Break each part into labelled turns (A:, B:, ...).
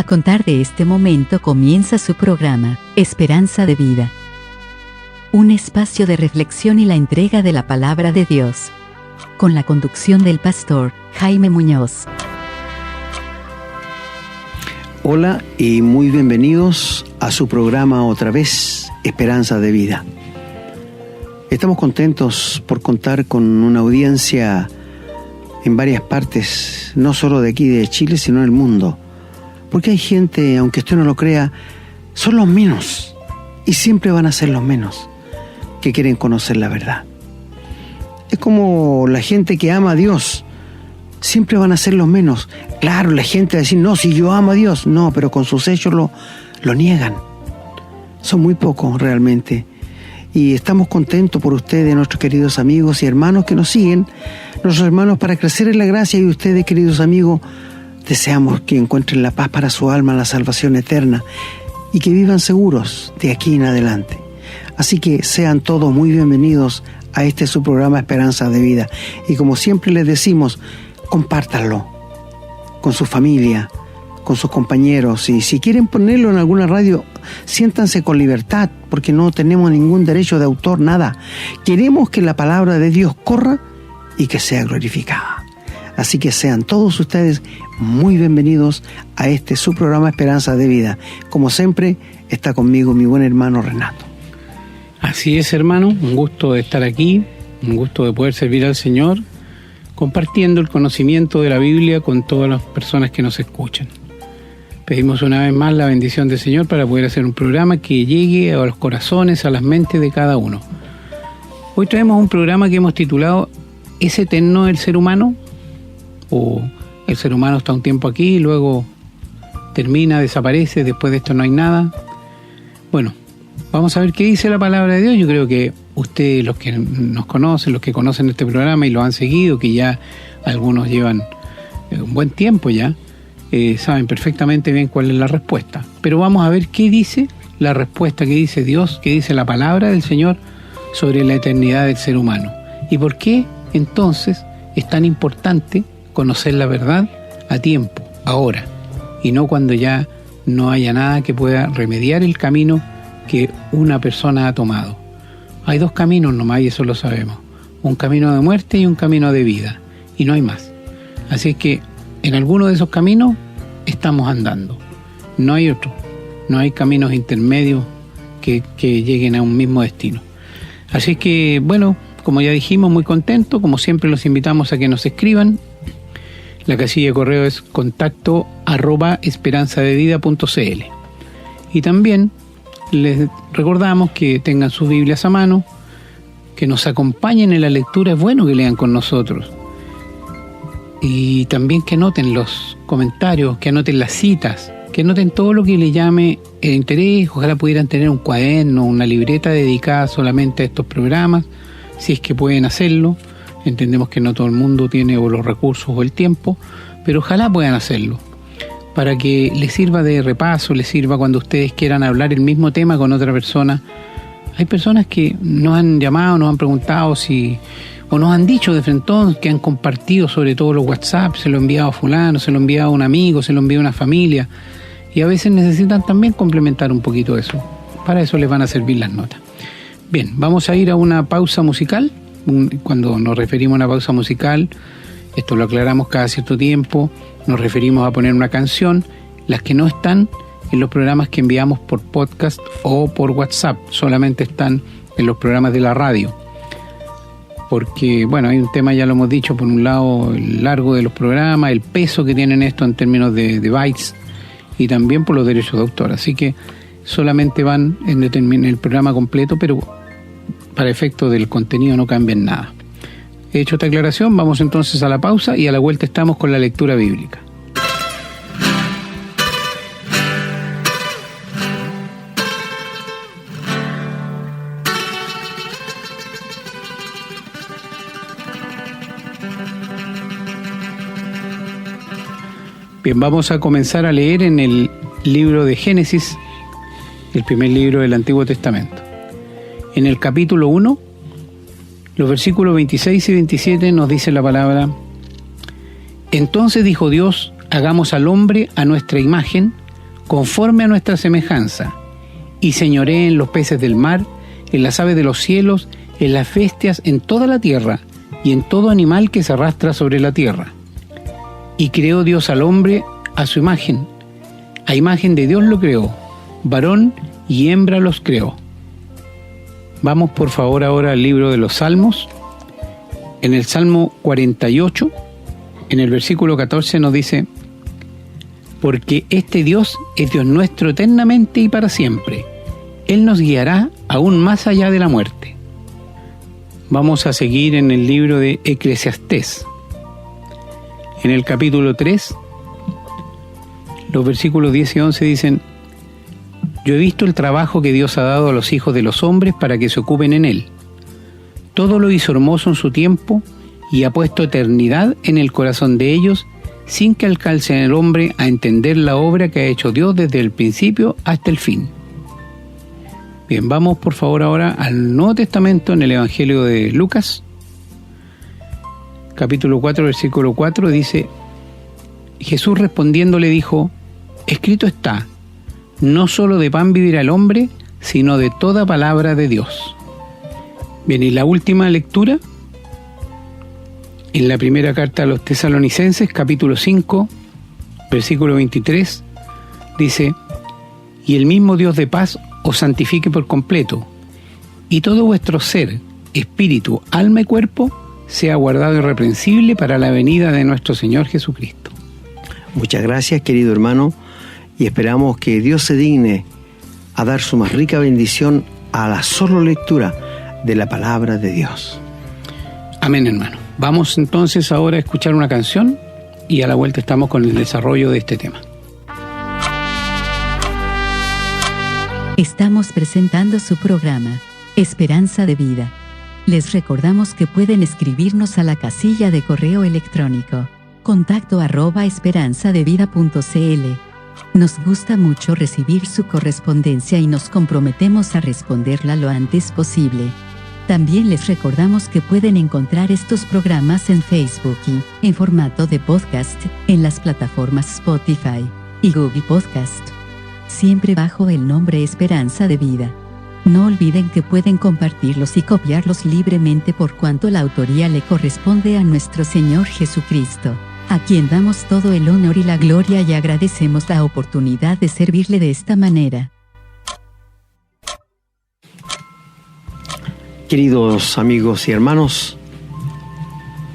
A: A contar de este momento comienza su programa, Esperanza de Vida. Un espacio de reflexión y la entrega de la palabra de Dios. Con la conducción del pastor Jaime Muñoz.
B: Hola y muy bienvenidos a su programa otra vez, Esperanza de Vida. Estamos contentos por contar con una audiencia en varias partes, no solo de aquí de Chile, sino en el mundo. Porque hay gente, aunque usted no lo crea, son los menos, y siempre van a ser los menos, que quieren conocer la verdad. Es como la gente que ama a Dios, siempre van a ser los menos. Claro, la gente va a decir, no, si yo amo a Dios, no, pero con sus hechos lo niegan. Son muy pocos realmente. Y estamos contentos por ustedes, nuestros queridos amigos y hermanos que nos siguen, nuestros hermanos para crecer en la gracia, y ustedes, queridos amigos, deseamos que encuentren la paz para su alma, la salvación eterna, y que vivan seguros de aquí en adelante. Así que sean todos muy bienvenidos a este su programa Esperanza de Vida. Y como siempre les decimos, compártanlo con su familia, con sus compañeros, y si quieren ponerlo en alguna radio, siéntanse con libertad, porque no tenemos ningún derecho de autor, nada. Queremos que la palabra de Dios corra y que sea glorificada. Así que sean todos ustedes muy bienvenidos a este su programa Esperanza de Vida. Como siempre, está conmigo mi buen hermano Renato.
C: Así es, hermano, un gusto de estar aquí, un gusto de poder servir al Señor, compartiendo el conocimiento de la Biblia con todas las personas que nos escuchan. Pedimos una vez más la bendición del Señor para poder hacer un programa que llegue a los corazones, a las mentes de cada uno. Hoy traemos un programa que hemos titulado ¿Es eterno el ser humano? O el ser humano está un tiempo aquí y luego termina, desaparece, después de esto no hay nada. Bueno, vamos a ver qué dice la palabra de Dios. Yo creo que ustedes, los que nos conocen, los que conocen este programa y lo han seguido, que ya algunos llevan un buen tiempo ya, saben perfectamente bien cuál es la respuesta. Pero vamos a ver qué dice la respuesta, qué dice Dios, qué dice la palabra del Señor sobre la eternidad del ser humano. Y por qué entonces es tan importante conocer la verdad a tiempo, ahora, y no cuando ya no haya nada que pueda remediar el camino que una persona ha tomado. Hay dos caminos nomás, y eso lo sabemos: un camino de muerte y un camino de vida, y no hay más. Así es que en alguno de esos caminos estamos andando, no hay otro, no hay caminos intermedios que lleguen a un mismo destino. Así que bueno, como ya dijimos, muy contento. Como siempre los invitamos a que nos escriban. La casilla de correo es contacto@esperanzadevida.cl. Y también les recordamos que tengan sus Biblias a mano, que nos acompañen en la lectura. Es bueno que lean con nosotros. Y también que anoten los comentarios, que anoten las citas, que anoten todo lo que les llame el interés. Ojalá pudieran tener un cuaderno, una libreta dedicada solamente a estos programas, si es que pueden hacerlo. Entendemos que no todo el mundo tiene o los recursos o el tiempo, pero ojalá puedan hacerlo, para que les sirva de repaso, les sirva cuando ustedes quieran hablar el mismo tema con otra persona. Hay personas que nos han llamado, nos han preguntado o nos han dicho de frentón que han compartido sobre todo los WhatsApp, se lo he enviado a fulano, se lo he enviado a un amigo, se lo he enviado a una familia, y a veces necesitan también complementar un poquito eso. Para eso les van a servir las notas. Bien, vamos a ir a una pausa musical. Cuando nos referimos a una pausa musical, esto lo aclaramos cada cierto tiempo, nos referimos a poner una canción, las que no están en los programas que enviamos por podcast o por WhatsApp, solamente están en los programas de la radio. Porque, bueno, hay un tema, ya lo hemos dicho, por un lado, el largo de los programas, el peso que tienen esto en términos de bytes, y también por los derechos de autor. Así que solamente van en el programa completo, pero para efecto del contenido no cambian nada. He hecho esta aclaración, vamos entonces a la pausa y a la vuelta estamos con la lectura bíblica. Bien, vamos a comenzar a leer en el libro de Génesis, el primer libro del Antiguo Testamento. En el capítulo 1, los versículos 26 y 27 nos dice la palabra: Entonces dijo Dios, hagamos al hombre a nuestra imagen, conforme a nuestra semejanza, y señoree en los peces del mar, en las aves de los cielos, en las bestias, en toda la tierra, y en todo animal que se arrastra sobre la tierra. Y creó Dios al hombre a su imagen. A imagen de Dios lo creó, varón y hembra los creó. Vamos por favor ahora al libro de los Salmos. En el Salmo 48, en el versículo 14 nos dice: porque este Dios es Dios nuestro eternamente y para siempre. Él nos guiará aún más allá de la muerte. Vamos a seguir en el libro de Eclesiastés. En el capítulo 3, los versículos 10 y 11 dicen: yo he visto el trabajo que Dios ha dado a los hijos de los hombres para que se ocupen en él. Todo lo hizo hermoso en su tiempo y ha puesto eternidad en el corazón de ellos, sin que alcance el hombre a entender la obra que ha hecho Dios desde el principio hasta el fin. Bien, vamos por favor ahora al Nuevo Testamento, en el Evangelio de Lucas, capítulo 4, versículo 4, dice: Jesús respondiendo le dijo: escrito está, no solo de pan vivirá el hombre, sino de toda palabra de Dios. Bien, y la última lectura, en la primera carta a los Tesalonicenses, capítulo 5, versículo 23, dice: y el mismo Dios de paz os santifique por completo, y todo vuestro ser, espíritu, alma y cuerpo sea guardado irreprensible para la venida de nuestro Señor Jesucristo.
B: Muchas gracias, querido hermano, y esperamos que Dios se digne a dar su más rica bendición a la sola lectura de la palabra de Dios.
C: Amén, hermano. Vamos entonces ahora a escuchar una canción y a la vuelta estamos con el desarrollo de este tema.
A: Estamos presentando su programa, Esperanza de Vida. Les recordamos que pueden escribirnos a la casilla de correo electrónico contacto@esperanzadevida.cl. Nos gusta mucho recibir su correspondencia y nos comprometemos a responderla lo antes posible. También les recordamos que pueden encontrar estos programas en Facebook y, en formato de podcast, en las plataformas Spotify y Google Podcast, siempre bajo el nombre Esperanza de Vida. No olviden que pueden compartirlos y copiarlos libremente por cuanto la autoría le corresponde a nuestro Señor Jesucristo, a quien damos todo el honor y la gloria y agradecemos la oportunidad de servirle de esta manera.
B: Queridos amigos y hermanos,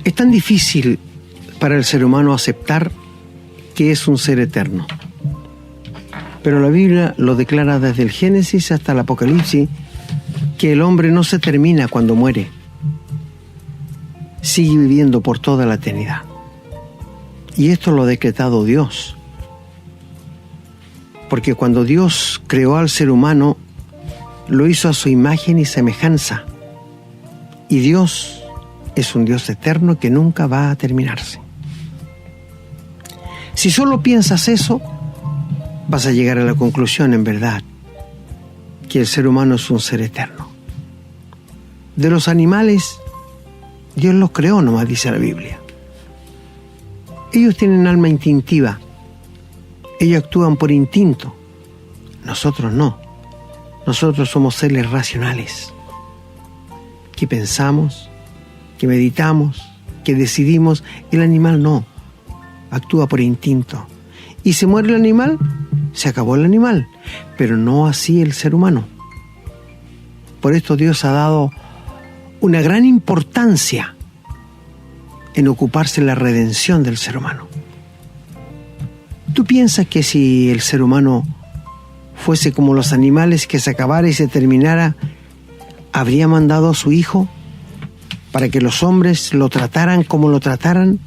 B: es tan difícil para el ser humano aceptar que es un ser eterno. Pero la Biblia lo declara desde el Génesis hasta el Apocalipsis, que el hombre no se termina cuando muere. Sigue viviendo por toda la eternidad. Y esto lo ha decretado Dios. Porque cuando Dios creó al ser humano, lo hizo a su imagen y semejanza. Y Dios es un Dios eterno que nunca va a terminarse. Si solo piensas eso, vas a llegar a la conclusión, en verdad, que el ser humano es un ser eterno. De los animales, Dios los creó, nomás dice la Biblia. Ellos tienen alma instintiva. Ellos actúan por instinto. Nosotros no. Nosotros somos seres racionales, que pensamos, que meditamos, que decidimos. El animal no. Actúa por instinto. Y se muere el animal, se acabó el animal, pero no así el ser humano. Por esto Dios ha dado una gran importancia en ocuparse de la redención del ser humano. ¿Tú piensas que si el ser humano fuese como los animales, que se acabara y se terminara, habría mandado a su hijo para que los hombres lo trataran como lo trataran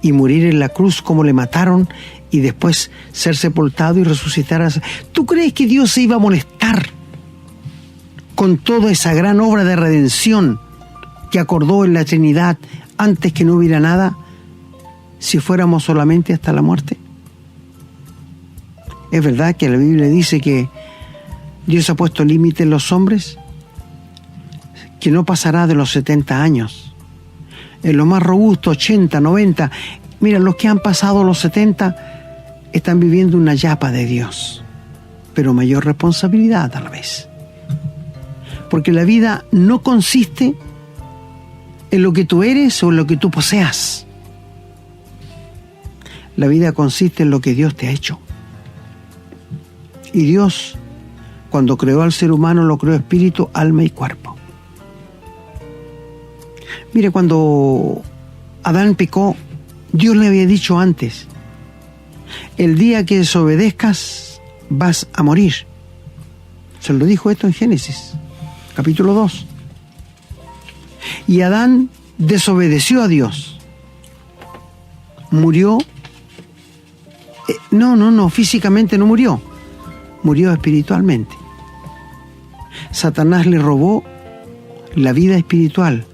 B: y morir en la cruz como le mataron y después ser sepultado y resucitar? ¿Tú crees que Dios se iba a molestar con toda esa gran obra de redención que acordó en la Trinidad antes que no hubiera nada, si fuéramos solamente hasta la muerte? ¿Es verdad que la Biblia dice que Dios ha puesto límite en los hombres? Que no pasará de los 70 años. En lo más robusto, 80, 90. Mira, los que han pasado los 70 están viviendo una yapa de Dios, pero mayor responsabilidad a la vez. Porque la vida no consiste en lo que tú eres o en lo que tú poseas. La vida consiste en lo que Dios te ha hecho. Y Dios, cuando creó al ser humano, lo creó espíritu, alma y cuerpo. Mire, cuando Adán pecó, Dios le había dicho antes: el día que desobedezcas vas a morir. Se lo dijo esto en Génesis, capítulo 2. Y Adán desobedeció a Dios. Murió. No, físicamente no murió. Murió espiritualmente. Satanás le robó la vida espiritual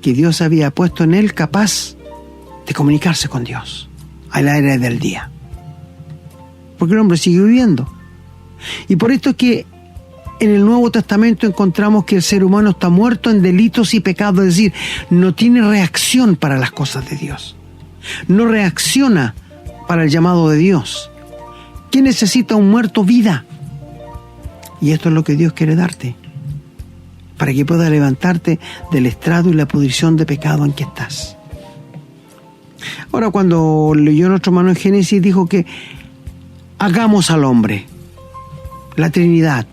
B: que Dios había puesto en él, capaz de comunicarse con Dios al aire del día. Porque el hombre sigue viviendo. Y por esto es que en el Nuevo Testamento encontramos que el ser humano está muerto en delitos y pecados, es decir, no tiene reacción para las cosas de Dios. No reacciona para el llamado de Dios. ¿Qué necesita un muerto? Vida. Y esto es lo que Dios quiere darte, para que puedas levantarte del estrado y la pudrición de pecado en que estás. Ahora, cuando leyó nuestro hermano en Génesis, dijo que hagamos al hombre. La Trinidad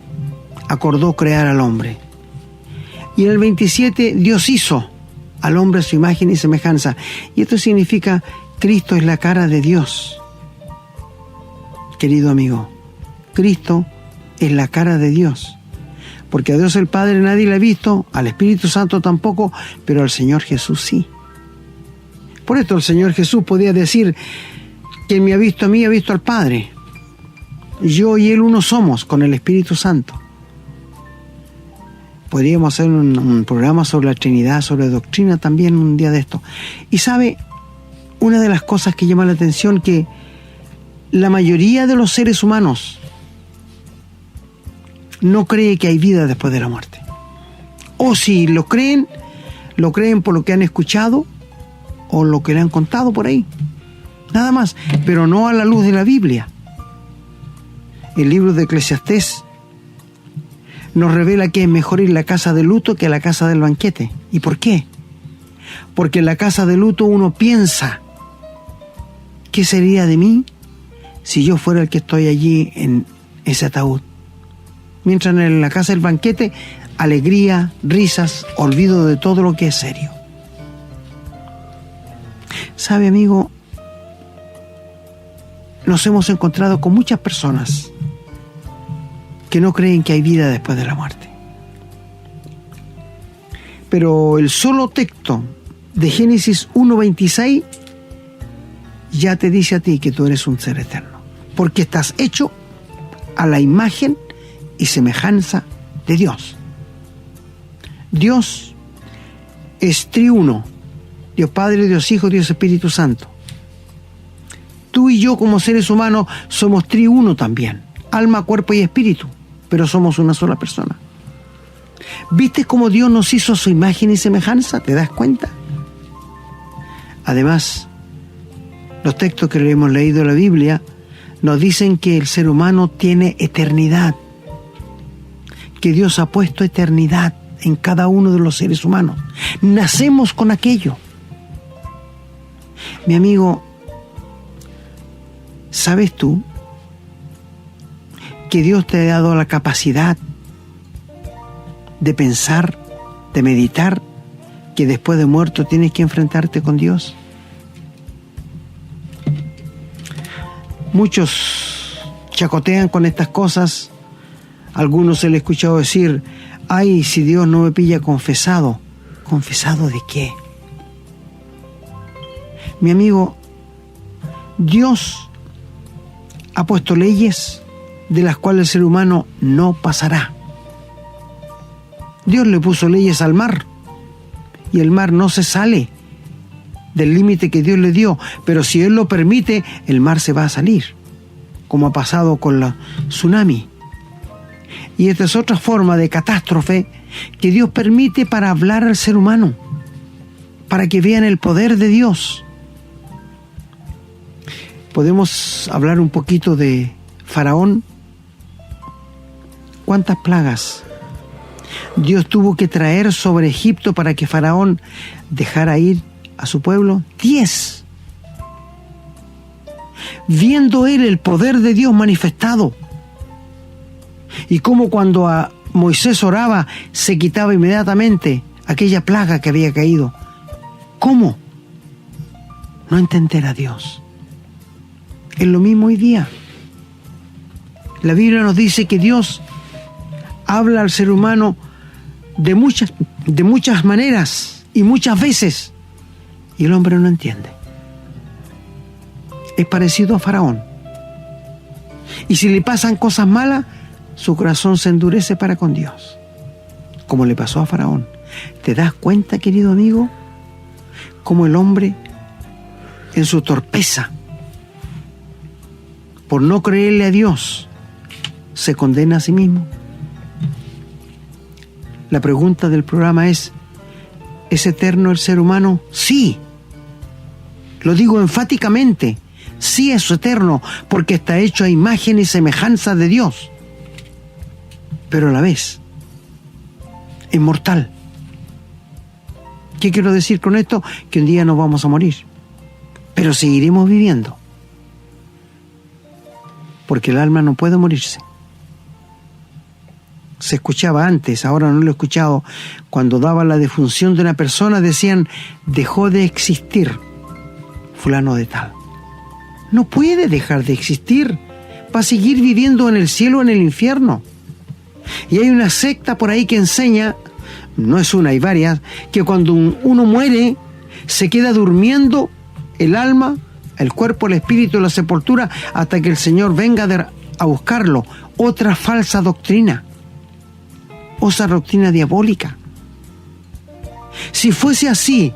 B: acordó crear al hombre. Y en el 27 Dios hizo al hombre a su imagen y semejanza. Y esto significa: Cristo es la cara de Dios. Querido amigo, Cristo es la cara de Dios. Porque a Dios el Padre nadie le ha visto, al Espíritu Santo tampoco, pero al Señor Jesús sí. Por esto el Señor Jesús podía decir: quien me ha visto a mí ha visto al Padre. Yo y Él uno somos con el Espíritu Santo. Podríamos hacer un programa sobre la Trinidad, sobre doctrina también un día de esto. Y sabe, una de las cosas que llama la atención, que la mayoría de los seres humanos no cree que hay vida después de la muerte. O si lo creen por lo que han escuchado o lo que le han contado por ahí. Nada más, pero no a la luz de la Biblia. El libro de Eclesiastés nos revela que es mejor ir a la casa de luto que a la casa del banquete. ¿Y por qué? Porque en la casa de luto uno piensa: ¿qué sería de mí si yo fuera el que estoy allí en ese ataúd? Mientras en la casa del banquete, alegría, risas, olvido de todo lo que es serio. ¿Sabe, amigo? Nos hemos encontrado con muchas personas que no creen que hay vida después de la muerte. Pero el solo texto de Génesis 1:26 ya te dice a ti que tú eres un ser eterno, porque estás hecho a la imagen y semejanza de Dios. Dios es triuno: Dios Padre, Dios Hijo, Dios Espíritu Santo. Tú y yo como seres humanos somos triuno también: alma, cuerpo y espíritu, pero somos una sola persona. ¿Viste cómo Dios nos hizo a su imagen y semejanza? ¿Te das cuenta? Además, los textos que hemos leído en la Biblia nos dicen que el ser humano tiene eternidad, que Dios ha puesto eternidad en cada uno de los seres humanos. Nacemos con aquello. Mi amigo, ¿sabes tú que Dios te ha dado la capacidad de pensar, de meditar, que después de muerto tienes que enfrentarte con Dios? Muchos chacotean con estas cosas. Algunos se le he escuchado decir: ay, si Dios no me pilla confesado. ¿Confesado de qué? Mi amigo, Dios ha puesto leyes de las cuales el ser humano no pasará. Dios le puso leyes al mar, y el mar no se sale del límite que Dios le dio, pero si Él lo permite, el mar se va a salir, como ha pasado con la tsunami. Y esta es otra forma de catástrofe que Dios permite para hablar al ser humano, para que vean el poder de Dios. Podemos hablar un poquito de Faraón. ¿Cuántas plagas Dios tuvo que traer sobre Egipto para que Faraón dejara ir a su pueblo? 10. Viendo él el poder de Dios manifestado, y cómo cuando a Moisés oraba se quitaba inmediatamente aquella plaga que había caído. ¿Cómo no entender a Dios? Es lo mismo hoy día. La Biblia nos dice que Dios habla al ser humano de muchas maneras y muchas veces, y el hombre no entiende. Es parecido a Faraón. Y si le pasan cosas malas, su corazón se endurece para con Dios, como le pasó a Faraón. ¿Te das cuenta, querido amigo, cómo el hombre, en su torpeza, por no creerle a Dios, se condena a sí mismo? La pregunta del programa ¿es eterno el ser humano? Sí. Lo digo enfáticamente. Sí es eterno, porque está hecho a imagen y semejanza de Dios. Pero a la vez es mortal. ¿Qué quiero decir con esto? Que un día nos vamos a morir, pero seguiremos viviendo, porque el alma no puede morirse. Se escuchaba antes, ahora no lo he escuchado, cuando daban la defunción de una persona, decían: dejó de existir fulano de tal. No puede dejar de existir, va a seguir viviendo en el cielo o en el infierno. Y hay una secta por ahí que enseña, no es una, hay varias, que cuando uno muere se queda durmiendo el alma, el cuerpo, el espíritu, la sepultura, hasta que el Señor venga a buscarlo. Otra falsa doctrina, otra doctrina diabólica. Si fuese así,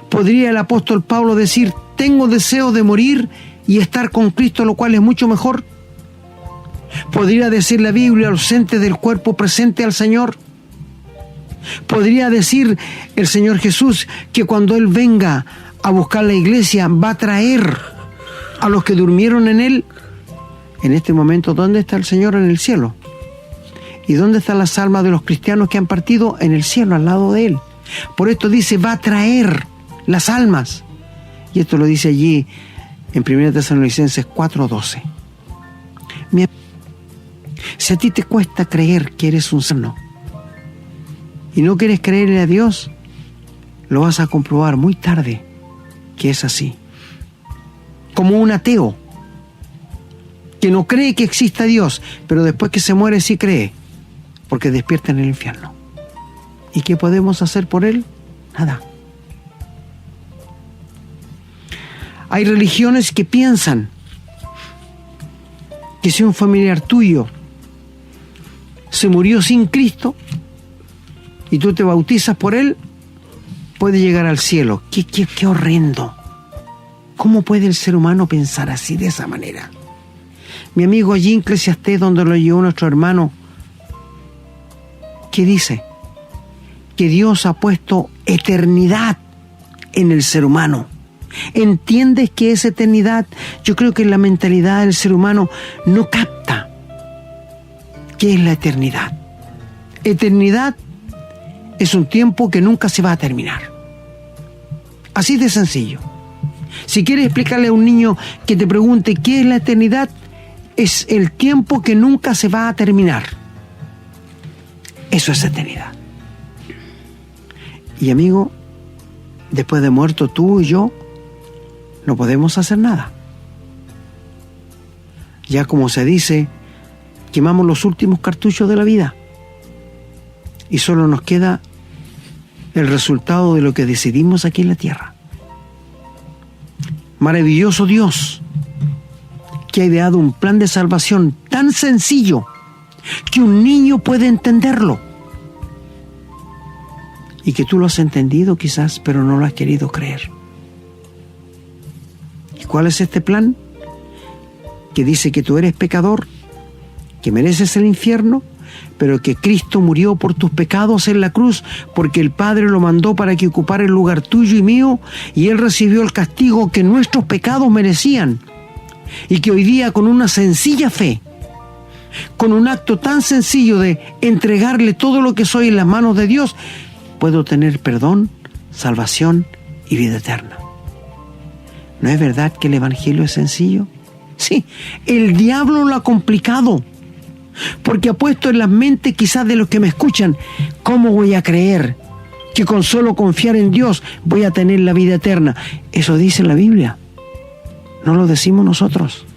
B: podría el apóstol Pablo decir: tengo deseo de morir y estar con Cristo, lo cual es mucho mejor. Podría decir la Biblia: ausente del cuerpo, presente al Señor. Podría decir el Señor Jesús que cuando Él venga a buscar la iglesia va a traer a los que durmieron en Él. En este momento, ¿dónde está el Señor? En el cielo. ¿Y dónde están las almas de los cristianos que han partido? En el cielo, al lado de Él. Por esto dice: va a traer las almas. Y esto lo dice allí en 1 Tesalonicenses 4:12. Si a ti te cuesta creer que eres un sano y no quieres creerle a Dios, lo vas a comprobar muy tarde que es así. Como un ateo que no cree que exista Dios, pero después que se muere sí cree, porque despierta en el infierno. ¿Y qué podemos hacer por él? Nada. Hay religiones que piensan que si un familiar tuyo se murió sin Cristo y tú te bautizas por él, puede llegar al cielo. ¡Qué horrendo! ¿Cómo puede el ser humano pensar así, de esa manera? Mi amigo allí en Eclesiastés, donde lo llevó nuestro hermano, ¿qué dice? Que Dios ha puesto eternidad en el ser humano. ¿Entiendes qué es eternidad? Yo creo que la mentalidad del ser humano no capta qué es la eternidad. Eternidad es un tiempo que nunca se va a terminar. Así de sencillo. Si quieres explicarle a un niño que te pregunte qué es la eternidad, es el tiempo que nunca se va a terminar. Eso es eternidad. Y amigo, después de muerto tú y yo, no podemos hacer nada. Ya como se dice, quemamos los últimos cartuchos de la vida y solo nos queda el resultado de lo que decidimos aquí en la tierra. Maravilloso Dios, que ha ideado un plan de salvación tan sencillo que un niño puede entenderlo. Y que tú lo has entendido quizás, pero no lo has querido creer. ¿Y cuál es este plan? Que dice que tú eres pecador, que mereces el infierno, pero que Cristo murió por tus pecados en la cruz, porque el Padre lo mandó para que ocupara el lugar tuyo y mío, y Él recibió el castigo que nuestros pecados merecían, y que hoy día, con una sencilla fe, con un acto tan sencillo de entregarle todo lo que soy en las manos de Dios, puedo tener perdón, salvación y vida eterna. ¿No es verdad que el Evangelio es sencillo? Sí, el diablo lo ha complicado, porque ha puesto en las mentes quizás de los que me escuchan: ¿cómo voy a creer que con solo confiar en Dios voy a tener la vida eterna? Eso dice la Biblia, no lo decimos nosotros.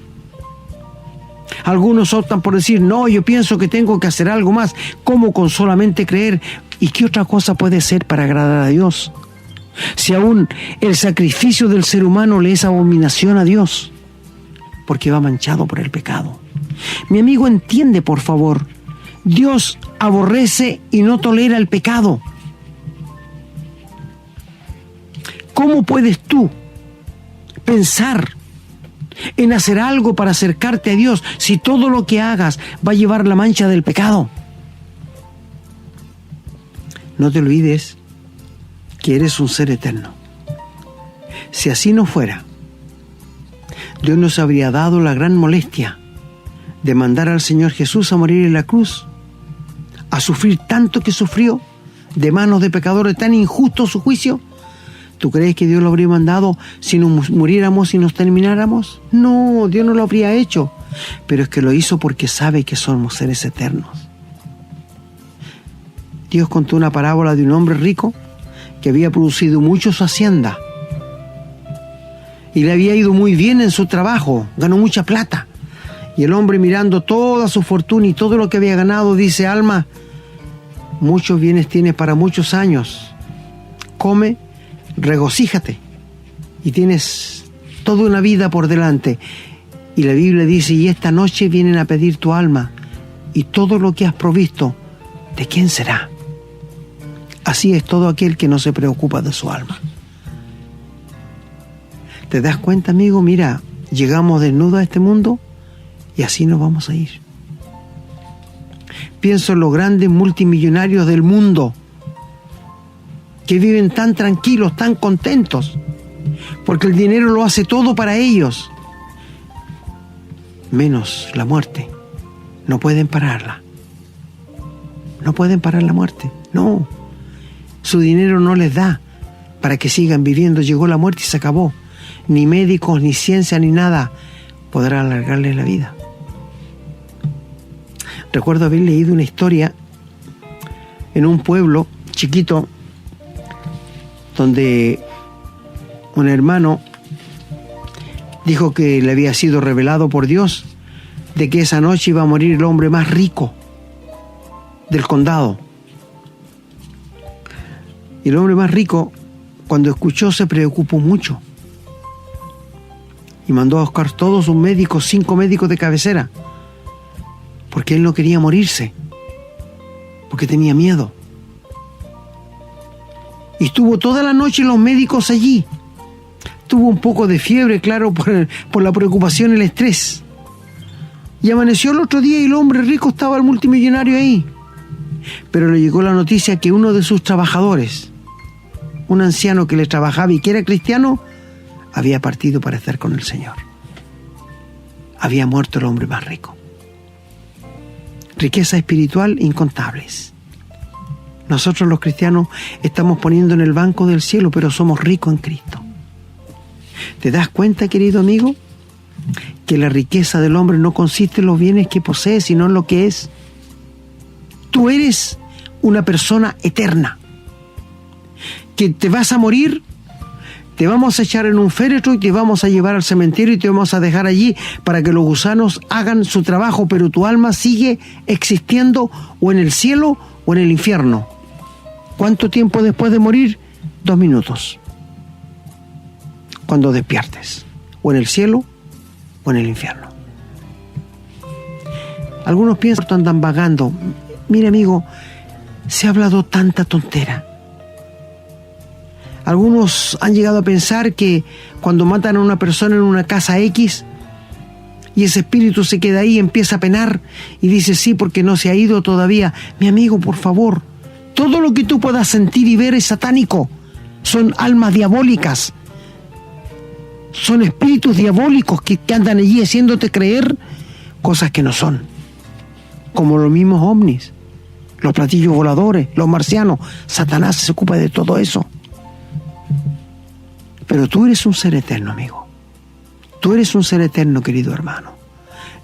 B: Algunos optan por decir: no, yo pienso que tengo que hacer algo más. ¿Cómo con solamente creer? ¿Y qué otra cosa puede ser para agradar a Dios? Si aún el sacrificio del ser humano le es abominación a Dios, porque va manchado por el pecado. Mi amigo, entiende, por favor, Dios aborrece y no tolera el pecado. ¿Cómo puedes tú pensar en hacer algo para acercarte a Dios si todo lo que hagas va a llevar la mancha del pecado? No te olvides que eres un ser eterno. Si así no fuera, Dios nos habría dado la gran molestia de mandar al Señor Jesús a morir en la cruz, a sufrir tanto que sufrió de manos de pecadores, tan injusto su juicio. ¿Tú crees que Dios lo habría mandado si nos muriéramos y nos termináramos? No, Dios no lo habría hecho, pero es que lo hizo porque sabe que somos seres eternos. Dios contó una parábola de un hombre rico que había producido mucho su hacienda y le había ido muy bien en su trabajo, ganó mucha plata. Y el hombre, mirando toda su fortuna y todo lo que había ganado, dice: alma, muchos bienes tienes para muchos años, come, regocíjate, y tienes toda una vida por delante. Y la Biblia dice: y esta noche vienen a pedir tu alma, y todo lo que has provisto, ¿de quién será? Así es todo aquel que no se preocupa de su alma. ¿Te das cuenta, amigo? Mira, llegamos desnudos a este mundo y así nos vamos a ir. Pienso en los grandes multimillonarios del mundo que viven tan tranquilos, tan contentos, porque el dinero lo hace todo para ellos, menos la muerte. No pueden pararla. No pueden parar la muerte. No. Su dinero no les da para que sigan viviendo. Llegó la muerte y se acabó. Ni médicos, ni ciencia, ni nada podrá alargarles la vida. Recuerdo haber leído una historia en un pueblo chiquito donde un hermano dijo que le había sido revelado por Dios de que esa noche iba a morir el hombre más rico del condado. Y el hombre más rico, cuando escuchó, se preocupó mucho y mandó a buscar todos sus médicos, 5 médicos de cabecera, porque él no quería morirse, porque tenía miedo. Y estuvo toda la noche los médicos allí. Tuvo un poco de fiebre, claro, por la preocupación y el estrés. Y amaneció el otro día y el hombre rico estaba, el multimillonario, ahí. Pero le llegó la noticia que uno de sus trabajadores, un anciano que le trabajaba y que era cristiano, había partido para estar con el Señor. Había muerto el hombre más rico. Riqueza espiritual incontables. Nosotros los cristianos estamos poniendo en el banco del cielo, pero somos ricos en Cristo. ¿Te das cuenta, querido amigo, que la riqueza del hombre no consiste en los bienes que posee, sino en lo que es? Tú eres una persona eterna, que te vas a morir, te vamos a echar en un féretro y te vamos a llevar al cementerio y te vamos a dejar allí para que los gusanos hagan su trabajo, pero tu alma sigue existiendo o en el cielo o en el infierno. ¿Cuánto tiempo después de morir? 2 minutos. Cuando despiertes, o en el cielo o en el infierno. Algunos piensan que andan vagando. Mira, amigo, se ha hablado tanta tontera. Algunos han llegado a pensar que cuando matan a una persona en una casa X, y ese espíritu se queda ahí, empieza a penar y dice sí porque no se ha ido todavía. Mi amigo, por favor, todo lo que tú puedas sentir y ver es satánico. Son almas diabólicas. Son espíritus diabólicos que andan allí haciéndote creer cosas que no son. Como los mismos ovnis, los platillos voladores, los marcianos. Satanás se ocupa de todo eso. Pero tú eres un ser eterno, amigo. Tú eres un ser eterno, querido hermano.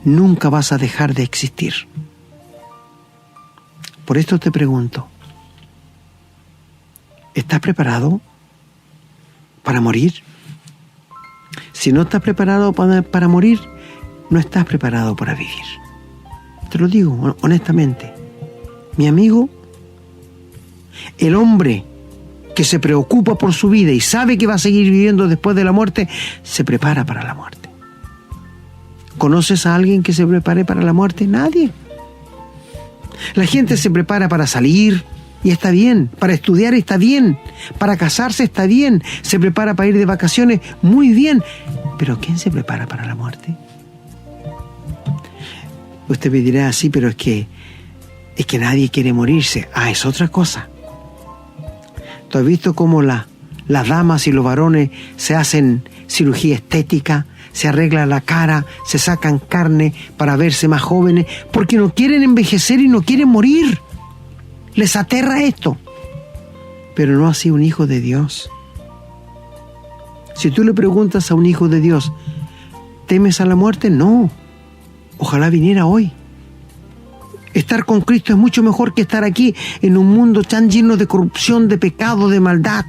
B: Nunca vas a dejar de existir. Por esto te pregunto, ¿estás preparado para morir? Si no estás preparado para morir, no estás preparado para vivir. Te lo digo honestamente. Mi amigo, el hombre que se preocupa por su vida y sabe que va a seguir viviendo después de la muerte, se prepara para la muerte. ¿Conoces a alguien que se prepare para la muerte? Nadie. La gente se prepara para salir y está bien, para estudiar está bien, para casarse está bien, se prepara para ir de vacaciones muy bien. ¿Pero quién se prepara para la muerte? Usted me dirá, sí, pero es que nadie quiere morirse. Es otra cosa. ¿Tú has visto cómo las damas y los varones se hacen cirugía estética, se arreglan la cara, se sacan carne para verse más jóvenes, porque no quieren envejecer y no quieren morir? Les aterra esto. Pero no así un hijo de Dios. Si tú le preguntas a un hijo de Dios, ¿temes a la muerte? No. Ojalá viniera hoy. Estar con Cristo es mucho mejor que estar aquí en un mundo tan lleno de corrupción, de pecado, de maldad.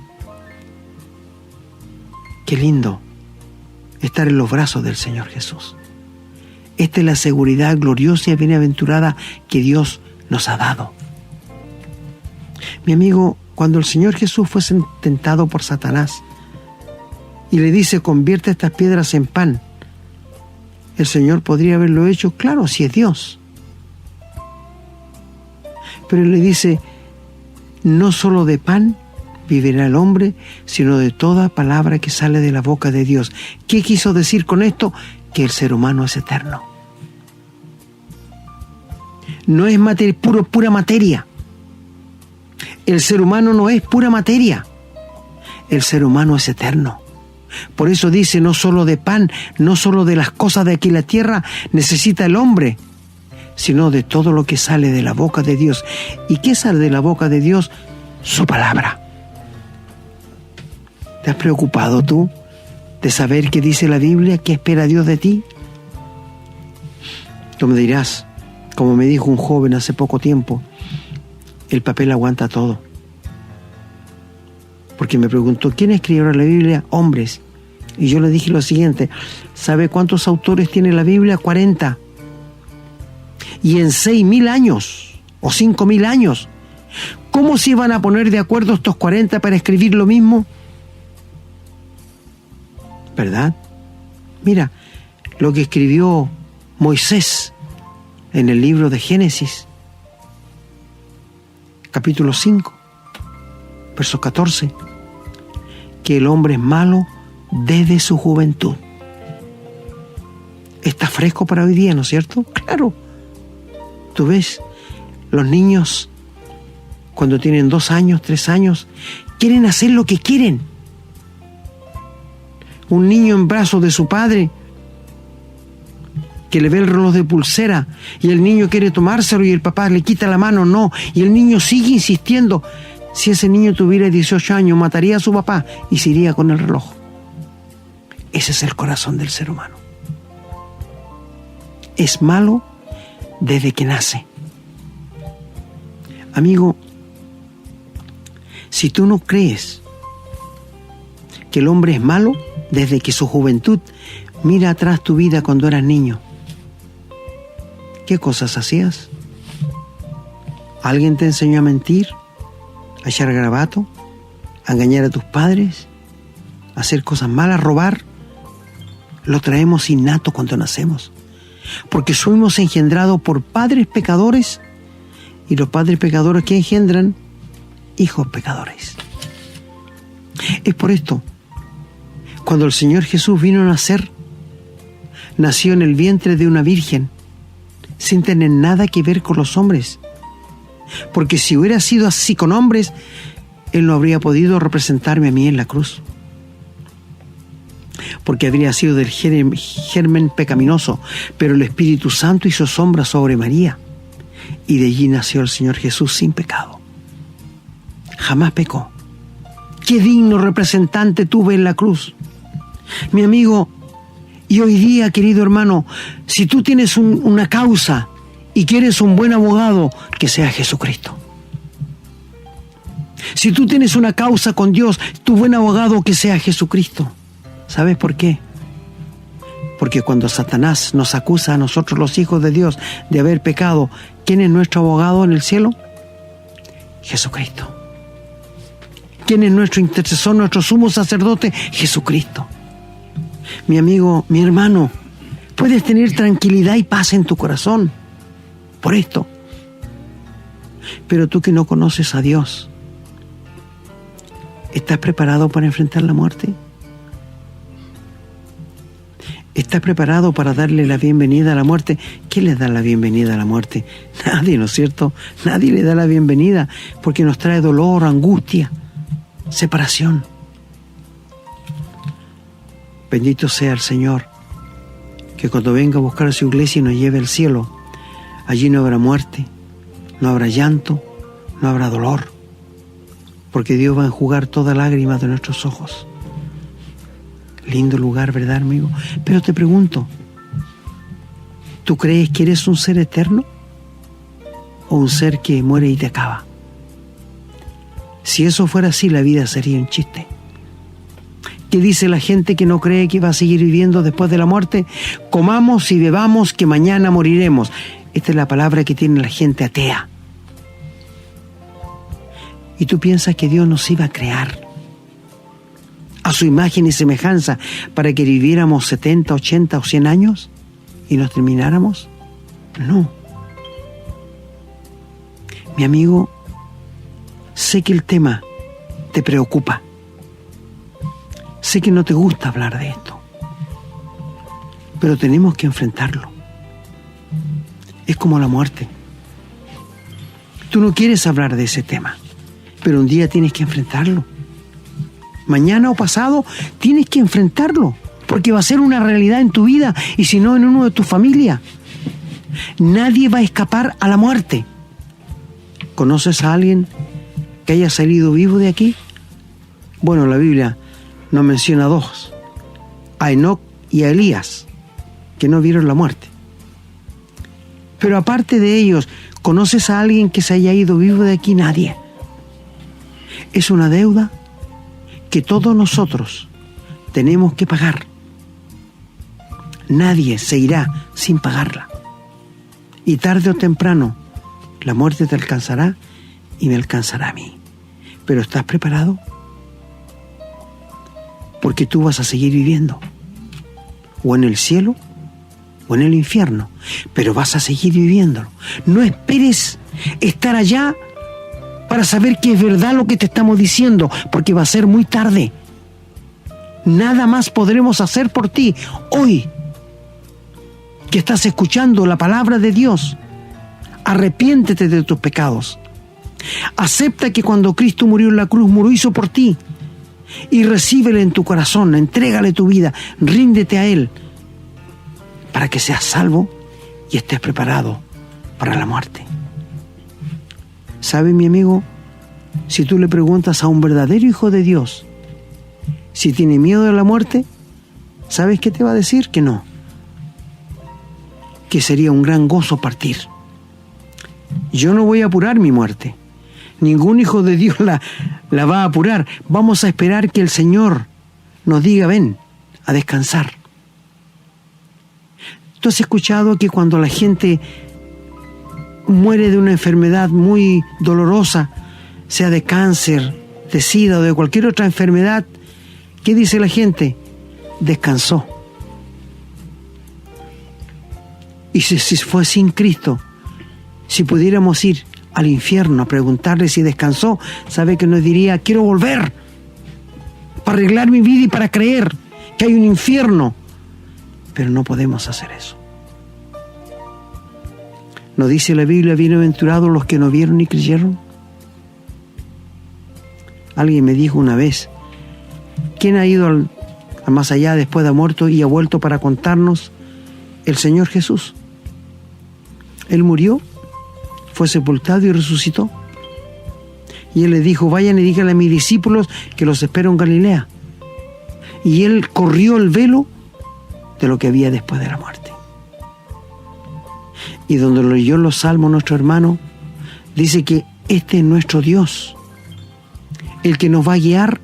B: Qué lindo estar en los brazos del Señor Jesús. Esta es la seguridad gloriosa y bienaventurada que Dios nos ha dado. Mi amigo, cuando el Señor Jesús fue tentado por Satanás y le dice, convierte estas piedras en pan, el Señor podría haberlo hecho, claro, si es Dios. Pero Él le dice, no solo de pan vivirá el hombre, sino de toda palabra que sale de la boca de Dios. ¿Qué quiso decir con esto? Que el ser humano es eterno. No es pura materia. El ser humano no es pura materia. El ser humano es eterno. Por eso dice, no solo de pan, no solo de las cosas de aquí la tierra necesita el hombre, sino de todo lo que sale de la boca de Dios. ¿Y qué sale de la boca de Dios? Su palabra. ¿Te has preocupado tú de saber qué dice la Biblia? ¿Qué espera Dios de ti? Tú me dirás, como me dijo un joven hace poco tiempo, el papel aguanta todo. Porque me preguntó, ¿quién escribió la Biblia? Hombres. Y yo le dije lo siguiente, ¿sabe cuántos autores tiene la Biblia? 40. Y en 6.000 años o 5.000 años, ¿cómo se iban a poner de acuerdo estos 40 para escribir lo mismo? ¿Verdad? Mira, lo que escribió Moisés en el libro de Génesis, capítulo 5, verso 14, que el hombre es malo desde su juventud. Está fresco para hoy día, ¿no es cierto? Claro. Tú ves, los niños, cuando tienen 2 años, 3 años, quieren hacer lo que quieren. Un niño en brazos de su padre, que le ve el reloj de pulsera, y el niño quiere tomárselo y el papá le quita la mano, no, y el niño sigue insistiendo. Si ese niño tuviera 18 años, mataría a su papá y se iría con el reloj. Ese es el corazón del ser humano. Es malo desde que nace. Amigo, si tú no crees que el hombre es malo desde que su juventud, mira atrás tu vida cuando eras niño. ¿Qué cosas hacías? ¿Alguien te enseñó a mentir? ¿A echar garabato? ¿A engañar a tus padres? ¿A hacer cosas malas? ¿A robar? Lo traemos innato cuando nacemos. Porque fuimos engendrados por padres pecadores, y los padres pecadores que engendran hijos pecadores. Es por esto, cuando el Señor Jesús vino a nacer, nació en el vientre de una virgen, sin tener nada que ver con los hombres. Porque si hubiera sido así con hombres, Él no habría podido representarme a mí en la cruz. Porque habría sido del germen pecaminoso, pero el Espíritu Santo hizo sombra sobre María, y de allí nació el Señor Jesús sin pecado. Jamás pecó. ¡Qué digno representante tuve en la cruz! Mi amigo, y hoy día, querido hermano, si tú tienes una causa y quieres un buen abogado, que sea Jesucristo. Si tú tienes una causa con Dios, tu buen abogado, que sea Jesucristo. ¿Sabes por qué? Porque cuando Satanás nos acusa a nosotros, los hijos de Dios, de haber pecado, ¿quién es nuestro abogado en el cielo? Jesucristo. ¿Quién es nuestro intercesor, nuestro sumo sacerdote? Jesucristo. Mi amigo, mi hermano, puedes tener tranquilidad y paz en tu corazón por esto. Pero tú que no conoces a Dios, ¿estás preparado para enfrentar la muerte? ¿Estás preparado para darle la bienvenida a la muerte? ¿Quién le da la bienvenida a la muerte? Nadie, ¿no es cierto? Nadie le da la bienvenida, porque nos trae dolor, angustia, separación. Bendito sea el Señor, que cuando venga a buscar a su iglesia y nos lleve al cielo, allí no habrá muerte, no habrá llanto, no habrá dolor, porque Dios va a enjugar toda lágrima de nuestros ojos. Lindo lugar, ¿verdad, amigo? Pero te pregunto, ¿tú crees que eres un ser eterno o un ser que muere y te acaba? Si eso fuera así, la vida sería un chiste. ¿Qué dice la gente que no cree que va a seguir viviendo después de la muerte? Comamos y bebamos, que mañana moriremos. Esta es la palabra que tiene la gente atea. ¿Y tú piensas que Dios nos iba a crear a su imagen y semejanza para que viviéramos 70, 80 o 100 años y nos termináramos? No. Mi amigo, sé que el tema te preocupa. Sé que no te gusta hablar de esto, pero tenemos que enfrentarlo. Es como la muerte. Tú no quieres hablar de ese tema, pero un día tienes que enfrentarlo. Mañana o pasado tienes que enfrentarlo, porque va a ser una realidad en tu vida, y si no, en uno de tu familia. Nadie va a escapar a la muerte. ¿Conoces a alguien que haya salido vivo de aquí? Bueno, la Biblia nos menciona dos, a Enoc y a Elías, que no vieron la muerte. Pero aparte de ellos, ¿conoces a alguien que se haya ido vivo de aquí? Nadie. Es una deuda que todos nosotros tenemos que pagar. Nadie se irá sin pagarla. Y tarde o temprano, la muerte te alcanzará y me alcanzará a mí. ¿Pero estás preparado? Porque tú vas a seguir viviendo, o en el cielo o en el infierno, pero vas a seguir viviéndolo. No esperes estar allá para saber que es verdad lo que te estamos diciendo, porque va a ser muy tarde. Nada más podremos hacer por ti hoy que estás escuchando la palabra de Dios. Arrepiéntete de tus pecados. Acepta que cuando Cristo murió en la cruz, hizo por ti. Y recíbele en tu corazón, entrégale tu vida, ríndete a Él, para que seas salvo y estés preparado para la muerte. ¿Sabe, mi amigo? Si tú le preguntas a un verdadero hijo de Dios si tiene miedo de la muerte, ¿sabes qué te va a decir? Que no. Que sería un gran gozo partir. Yo no voy a apurar mi muerte. Ningún hijo de Dios la va a apurar. Vamos a esperar que el Señor nos diga, ven a descansar. ¿Tú has escuchado que cuando la gente muere de una enfermedad muy dolorosa, sea de cáncer, de SIDA o de cualquier otra enfermedad, qué dice la gente? Descansó. Y si fue sin Cristo, si pudiéramos ir al infierno a preguntarle si descansó, sabe que nos diría, quiero volver para arreglar mi vida y para creer que hay un infierno Pero no podemos hacer eso. ¿No dice la Biblia, bienaventurados los que no vieron ni creyeron? Alguien me dijo una vez, ¿quién ha ido al más allá después de muerto y ha vuelto para contarnos? El Señor Jesús. Él murió, fue sepultado y resucitó. Y Él les dijo, vayan y díganle a mis discípulos que los espero en Galilea. Y Él corrió el velo de lo que había después de la muerte. Y donde lo leyó en los Salmos nuestro hermano, dice que este es nuestro Dios, el que nos va a guiar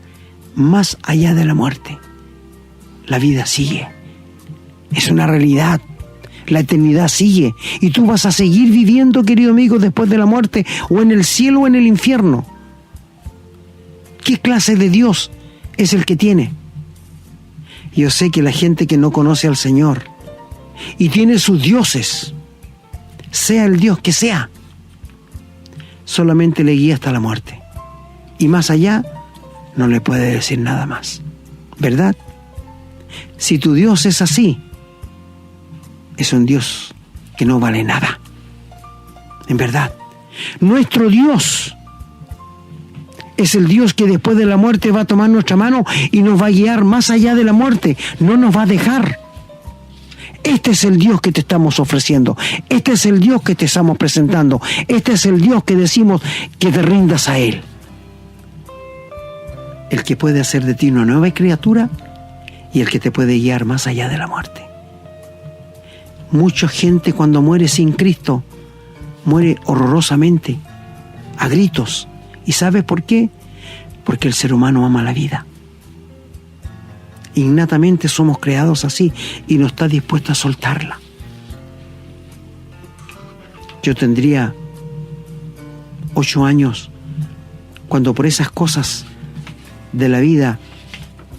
B: más allá de la muerte. La vida sigue, es una realidad, la eternidad sigue, y tú vas a seguir viviendo, querido amigo, después de la muerte, o en el cielo o en el infierno. ¿Qué clase de Dios es el que tiene? Yo sé que la gente que no conoce al Señor y tiene sus dioses, sea el Dios que sea, solamente le guía hasta la muerte. Y más allá, no le puede decir nada más. ¿Verdad? Si tu Dios es así, es un Dios que no vale nada. En verdad, nuestro Dios es el Dios que después de la muerte va a tomar nuestra mano y nos va a guiar más allá de la muerte. No nos va a dejar. Este es el Dios que te estamos ofreciendo. Este es el Dios que te estamos presentando. Este es el Dios que decimos que te rindas a Él. El que puede hacer de ti una nueva criatura y el que te puede guiar más allá de la muerte. Mucha gente cuando muere sin Cristo muere horrorosamente, a gritos. ¿Y sabes por qué? Porque el ser humano ama la vida. Innatamente somos creados así y no está dispuesto a soltarla. Yo tendría 8 años cuando por esas cosas de la vida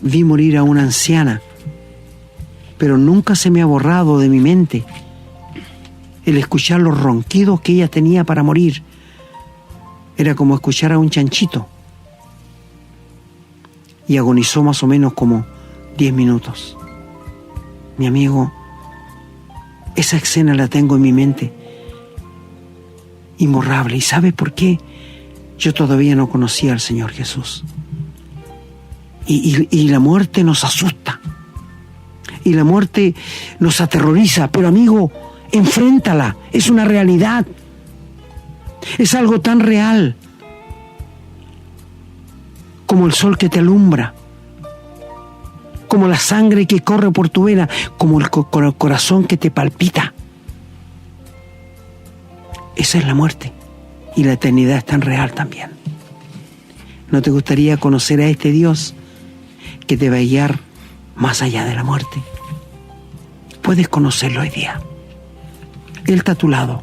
B: vi morir a una anciana, pero nunca se me ha borrado de mi mente el escuchar los ronquidos que ella tenía para morir. Era como escuchar a un chanchito. Y agonizó más o menos como 10 minutos. Mi amigo, esa escena la tengo en mi mente, imborrable. ¿Y sabe por qué? Yo todavía no conocía al Señor Jesús. Y la muerte nos asusta. Y la muerte nos aterroriza. Pero amigo, enfréntala. Es una realidad. Es algo tan real como el sol que te alumbra, como la sangre que corre por tu vena, como el corazón que te palpita. Esa es la muerte, y la eternidad es tan real también. ¿No te gustaría conocer a este Dios que te va a guiar más allá de la muerte? Puedes conocerlo hoy día. Él está a tu lado.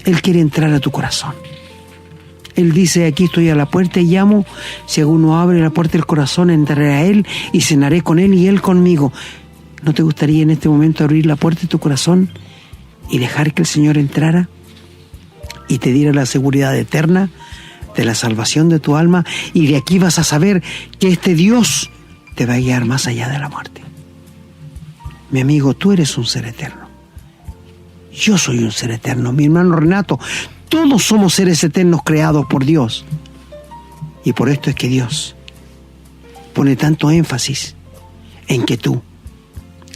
B: Él quiere entrar a tu corazón. Él dice, aquí estoy a la puerta y llamo. Si alguno abre la puerta del corazón, entraré a Él y cenaré con Él y Él conmigo. ¿No te gustaría en este momento abrir la puerta de tu corazón y dejar que el Señor entrara y te diera la seguridad eterna de la salvación de tu alma? Y de aquí vas a saber que este Dios te va a guiar más allá de la muerte. Mi amigo, tú eres un ser eterno. Yo soy un ser eterno. Mi hermano Renato, todos somos seres eternos creados por Dios. Y por esto es que Dios pone tanto énfasis en que tú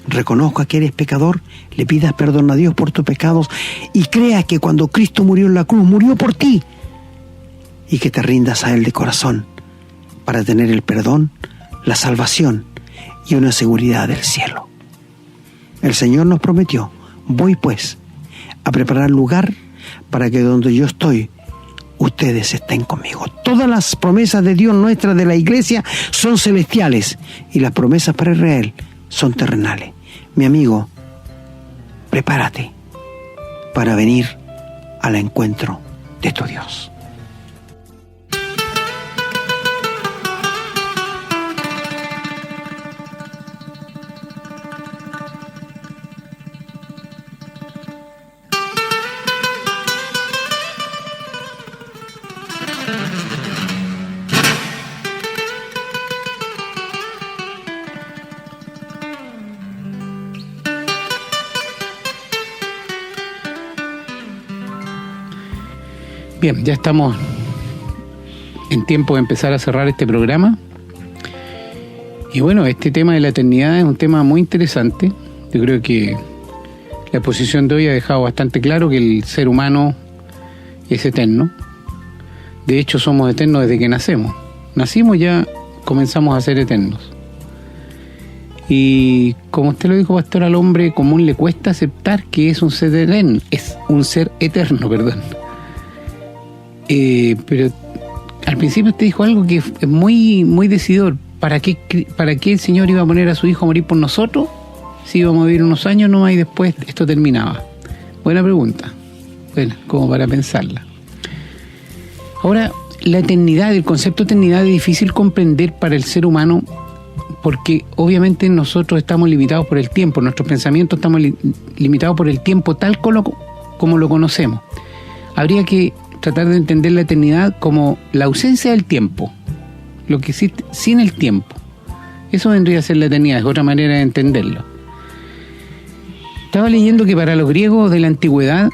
B: reconozcas que eres pecador, le pidas perdón a Dios por tus pecados y creas que cuando Cristo murió en la cruz, murió por ti, y que te rindas a Él de corazón para tener el perdón, la salvación y una seguridad del cielo. El Señor nos prometió, voy pues a preparar lugar para que donde yo estoy, ustedes estén conmigo. Todas las promesas de Dios nuestra, de la iglesia, son celestiales, y las promesas para Israel son terrenales. Mi amigo, prepárate para venir al encuentro de tu Dios.
C: Bien, ya estamos en tiempo de empezar a cerrar este programa. Y bueno, este tema de la eternidad es un tema muy interesante. Yo creo que la exposición de hoy ha dejado bastante claro que el ser humano es eterno. De hecho, somos eternos desde que nacemos. Nacimos, ya comenzamos a ser eternos. Y como usted lo dijo, pastor, al hombre común le cuesta aceptar que es un ser eterno. Pero al principio usted dijo algo que es muy, muy decidor. ¿Para qué el Señor iba a poner a su Hijo a morir por nosotros? Si íbamos a vivir unos años nomás y después esto terminaba. Buena pregunta. Bueno, como para pensarla. Ahora, la eternidad, el concepto de eternidad es difícil comprender para el ser humano porque obviamente nosotros estamos limitados por el tiempo, nuestros pensamientos estamos limitados por el tiempo tal como lo conocemos. Habría que tratar de entender la eternidad como la ausencia del tiempo, lo que existe sin el tiempo. Eso vendría a ser la eternidad, es otra manera de entenderlo. Estaba leyendo que para los griegos de la antigüedad,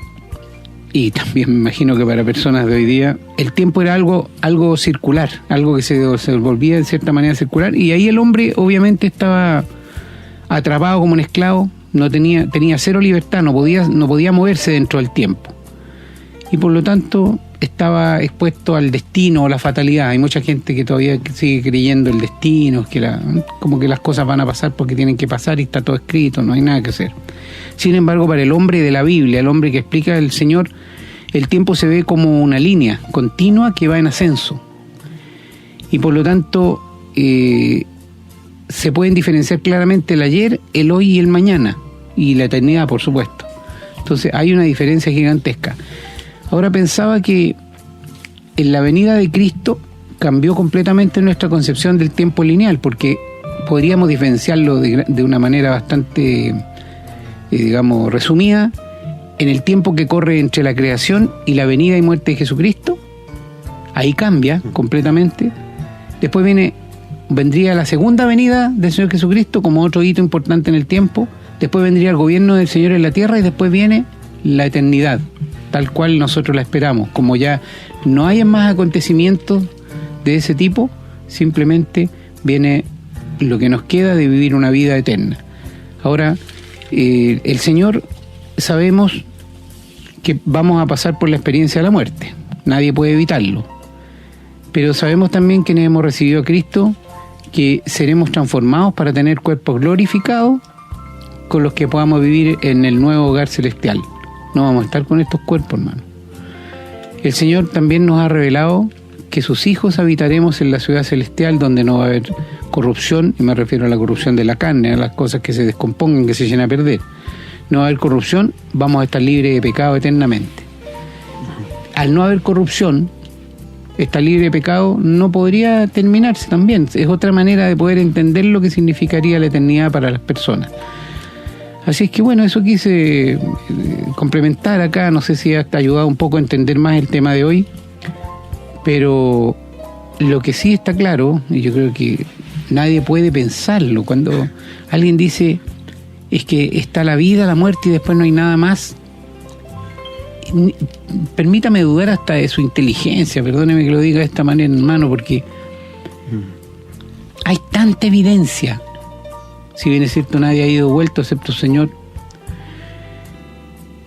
C: y también me imagino que para personas de hoy día, el tiempo era algo circular, algo que se volvía de cierta manera circular, y ahí el hombre obviamente estaba atrapado como un esclavo, tenía cero libertad, no podía moverse dentro del tiempo. Y por lo tanto estaba expuesto al destino o la fatalidad. Hay mucha gente que todavía sigue creyendo el destino, como que las cosas van a pasar porque tienen que pasar y está todo escrito, no hay nada que hacer. Sin embargo, para el hombre de la Biblia, el hombre que explica el Señor, el tiempo se ve como una línea continua que va en ascenso. Y por lo tanto, se pueden diferenciar claramente el ayer, el hoy y el mañana, y la eternidad, por supuesto. Entonces hay una diferencia gigantesca. Ahora pensaba que en la venida de Cristo cambió completamente nuestra concepción del tiempo lineal, porque podríamos diferenciarlo de una manera bastante, resumida, en el tiempo que corre entre la creación y la venida y muerte de Jesucristo. Ahí cambia completamente. Después vendría la segunda venida del Señor Jesucristo como otro hito importante en el tiempo. Después vendría el gobierno del Señor en la tierra y después viene la eternidad, tal cual nosotros la esperamos. Como ya no hay más acontecimientos de ese tipo, simplemente viene lo que nos queda de vivir una vida eterna. Ahora, el Señor, sabemos que vamos a pasar por la experiencia de la muerte, nadie puede evitarlo, pero sabemos también que hemos recibido a Cristo, que seremos transformados para tener cuerpos glorificados con los que podamos vivir en el nuevo hogar celestial. No vamos a estar con estos cuerpos, hermano. El Señor también nos ha revelado que sus hijos habitaremos en la ciudad celestial, donde no va a haber corrupción, y me refiero a la corrupción de la carne, a las cosas que se descompongan, que se echen a perder. No va a haber corrupción, vamos a estar libres de pecado eternamente. Al no haber corrupción, estar libre de pecado no podría terminarse también. Es otra manera de poder entender lo que significaría la eternidad para las personas. Así es que bueno, eso quise complementar acá, no sé si ha ayudado un poco a entender más el tema de hoy, pero lo que sí está claro, y yo creo que nadie puede pensarlo, cuando alguien dice es que está la vida, la muerte y después no hay nada más, permítame dudar hasta de su inteligencia, perdóneme que lo diga de esta manera, hermano, porque hay tanta evidencia. Si bien es cierto, nadie ha ido vuelto excepto el Señor.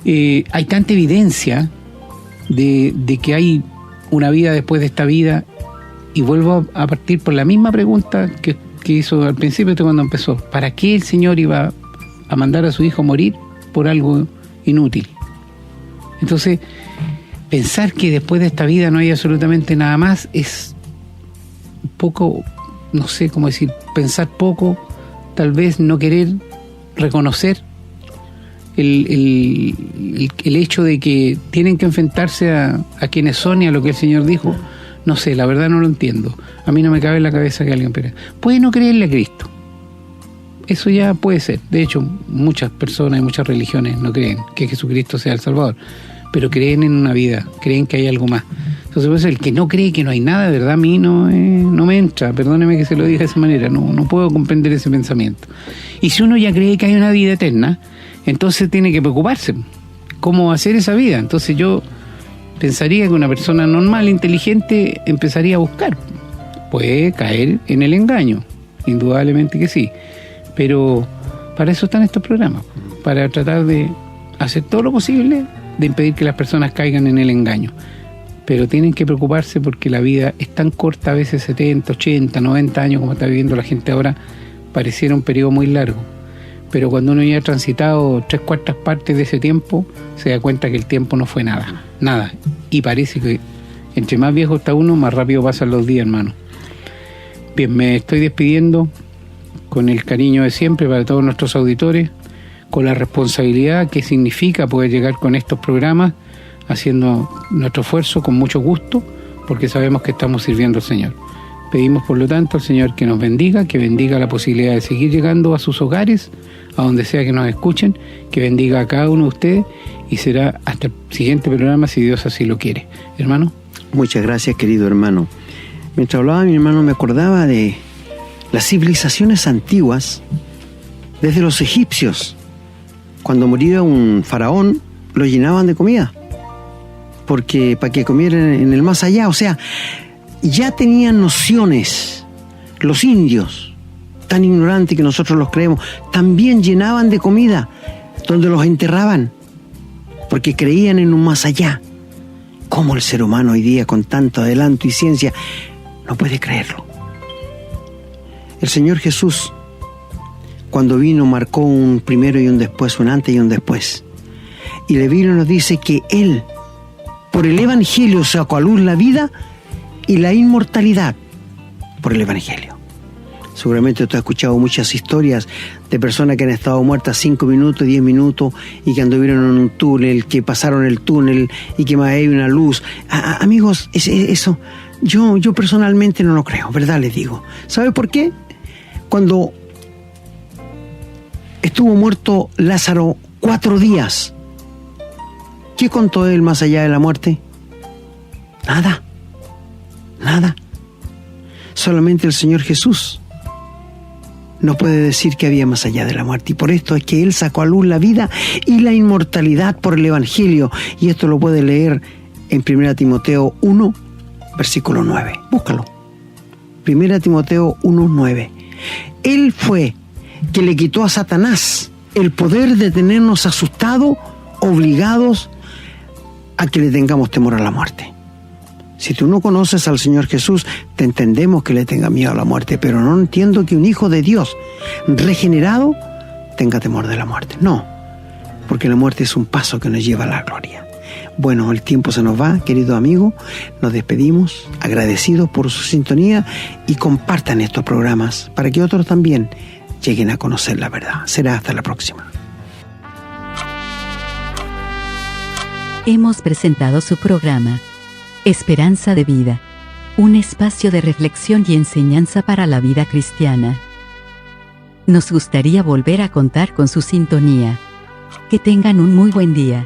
C: Hay tanta evidencia de que hay una vida después de esta vida, y vuelvo a partir por la misma pregunta que hizo al principio cuando empezó. ¿Para qué el Señor iba a mandar a su Hijo a morir por algo inútil? Entonces, pensar que después de esta vida no hay absolutamente nada más es poco, no sé cómo decir, pensar poco, tal vez no querer reconocer el hecho de que tienen que enfrentarse a quienes son y a lo que el Señor dijo. No sé, la verdad no lo entiendo. A mí no me cabe en la cabeza que alguien puede no creerle a Cristo. Eso ya puede ser. De hecho, muchas personas y muchas religiones no creen que Jesucristo sea el Salvador, pero creen en una vida, creen que hay algo más. Entonces, pues, el que no cree que no hay nada, de verdad, a mí no me entra. Perdóneme que se lo diga de esa manera, no puedo comprender ese pensamiento. Y si uno ya cree que hay una vida eterna, entonces tiene que preocuparse cómo hacer esa vida. Entonces yo pensaría que una persona normal, inteligente, empezaría a buscar. Puede caer en el engaño, indudablemente que sí, pero para eso están estos programas, para tratar de hacer todo lo posible de impedir que las personas caigan en el engaño. Pero tienen que preocuparse porque la vida es tan corta, a veces 70, 80, 90 años como está viviendo la gente ahora, pareciera un periodo muy largo. Pero cuando uno ya ha transitado 3/4 partes de ese tiempo, se da cuenta que el tiempo no fue nada. Y parece que entre más viejo está uno, más rápido pasan los días, hermano. Bien, me estoy despidiendo con el cariño de siempre para todos nuestros auditores, con la responsabilidad que significa poder llegar con estos programas, haciendo nuestro esfuerzo con mucho gusto, porque sabemos que estamos sirviendo al Señor. Pedimos por lo tanto al Señor que nos bendiga, que bendiga la posibilidad de seguir llegando a sus hogares, a donde sea que nos escuchen, que bendiga a cada uno de ustedes, y será hasta el siguiente programa si Dios así lo quiere. Hermano.
B: Muchas gracias, querido hermano. Mientras hablaba mi hermano me acordaba de las civilizaciones antiguas, desde los egipcios. Cuando moría un faraón, lo llenaban de comida, porque para que comieran en el más allá. O sea, ya tenían nociones. Los indios, tan ignorantes que nosotros los creemos, también llenaban de comida donde los enterraban, porque creían en un más allá. ¿Cómo el ser humano hoy día, con tanto adelanto y ciencia, no puede creerlo? El Señor Jesús, cuando vino, marcó un primero y un después, un antes y un después. Y la Biblia nos dice que Él, por el Evangelio, sacó a luz la vida y la inmortalidad por el Evangelio. Seguramente tú has escuchado muchas historias de personas que han estado muertas 5 minutos, 10 minutos y que anduvieron en un túnel, que pasaron el túnel y que más hay una luz. Amigos, eso yo personalmente no lo creo, ¿verdad? Les digo. ¿Sabe por qué? Cuando estuvo muerto Lázaro 4 días, ¿qué contó él más allá de la muerte? Nada. Solamente el Señor Jesús no puede decir que había más allá de la muerte, y por esto es que Él sacó a luz la vida y la inmortalidad por el Evangelio, y esto lo puede leer en 1 Timoteo 1, versículo 9. Búscalo. 1 Timoteo 1, 9. Él fue que le quitó a Satanás el poder de tenernos asustados, obligados a que le tengamos temor a la muerte. Si tú no conoces al Señor Jesús, te entendemos que le tenga miedo a la muerte, pero no entiendo que un hijo de Dios regenerado tenga temor de la muerte. No, porque la muerte es un paso que nos lleva a la gloria. Bueno, el tiempo se nos va, querido amigo. Nos despedimos, agradecidos por su sintonía, y compartan estos programas para que otros también lleguen a conocer la verdad. Será hasta la próxima.
A: Hemos presentado su programa Esperanza de Vida, un espacio de reflexión y enseñanza para la vida cristiana. Nos gustaría volver a contar con su sintonía. Que tengan un muy buen día.